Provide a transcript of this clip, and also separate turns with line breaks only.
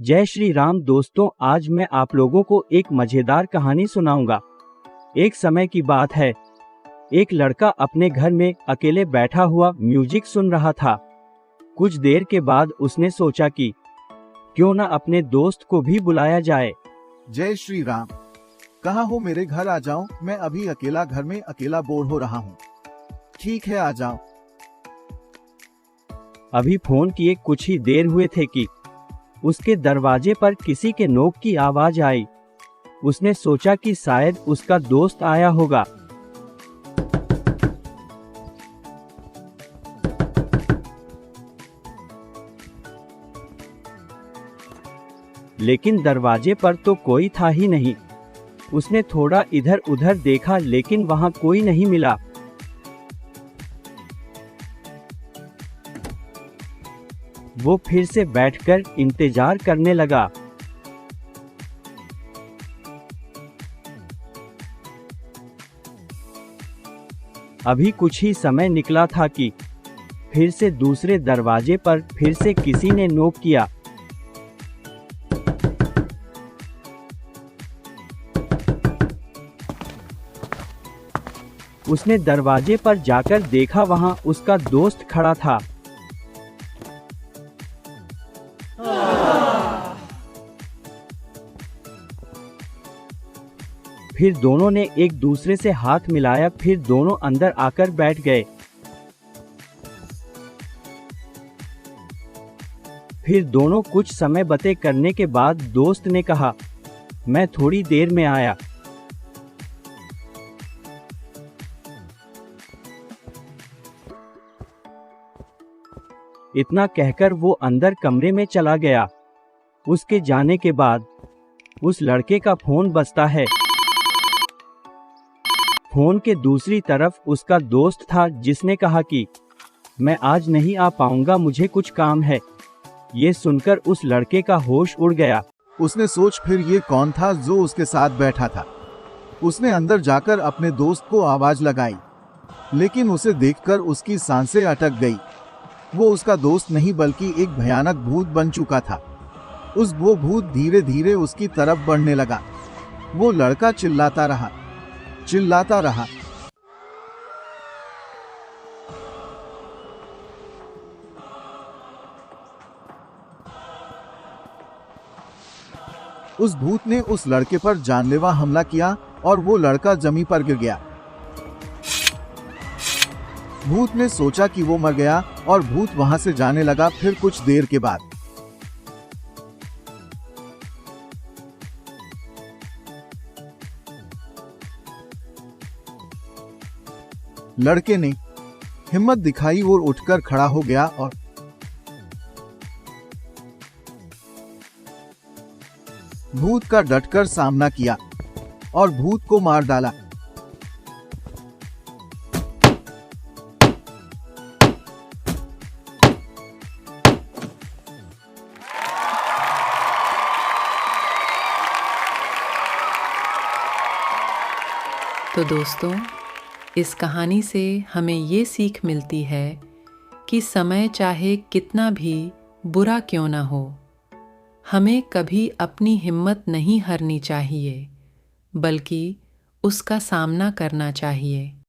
जय श्री राम दोस्तों, आज मैं आप लोगों को एक मजेदार कहानी सुनाऊंगा। एक समय की बात है, एक लड़का अपने घर में अकेले बैठा हुआ म्यूजिक सुन रहा था। कुछ देर के बाद उसने सोचा कि क्यों न अपने दोस्त को भी बुलाया जाए।
जय श्री राम। कहाँ हो? मेरे घर आ जाओ, मैं अभी अकेला घर में अकेला बोर हो रहा हूँ। ठीक है, आ जाओ।
अभी फोन किए कुछ ही देर हुए थे कि उसके दरवाजे पर किसी के नोक की आवाज आई। उसने सोचा कि शायद उसका दोस्त आया होगा। लेकिन दरवाजे पर तो कोई था ही नहीं। उसने थोड़ा इधर उधर देखा लेकिन वहां कोई नहीं मिला। वो फिर से बैठकर इंतजार करने लगा। अभी कुछ ही समय निकला था कि फिर से दूसरे दरवाजे पर फिर से किसी ने नॉक किया। उसने दरवाजे पर जाकर देखा, वहां उसका दोस्त खड़ा था। फिर दोनों ने एक दूसरे से हाथ मिलाया, फिर दोनों अंदर आकर बैठ गए। फिर दोनों कुछ समय बातें करने के बाद दोस्त ने कहा, मैं थोड़ी देर में आया। इतना कहकर वो अंदर कमरे में चला गया। उसके जाने के बाद उस लड़के का फोन बजता है। फोन के दूसरी तरफ उसका दोस्त था, जिसने कहा कि मैं आज नहीं आ पाऊंगा, मुझे कुछ काम है। ये सुनकर उस लड़के का होश उड़ गया।
उसने सोच, फिर ये कौन था जो उसके साथ बैठा था। उसने अंदर जाकर अपने दोस्त को आवाज लगाई, लेकिन उसे देखकर उसकी सांसें अटक गई। वो उसका दोस्त नहीं बल्कि एक भयानक भूत बन चुका था। वो भूत धीरे धीरे उसकी तरफ बढ़ने लगा। वो लड़का चिल्लाता रहा। उस भूत ने उस लड़के पर जानलेवा हमला किया और वो लड़का जमीन पर गिर गया। भूत ने सोचा कि वो मर गया और भूत वहां से जाने लगा। फिर कुछ देर के बाद लड़के ने हिम्मत दिखाई और उठकर खड़ा हो गया और भूत का डटकर सामना किया और भूत को मार डाला।
तो दोस्तों, इस कहानी से हमें ये सीख मिलती है कि समय चाहे कितना भी बुरा क्यों ना हो, हमें कभी अपनी हिम्मत नहीं हारनी चाहिए, बल्कि उसका सामना करना चाहिए।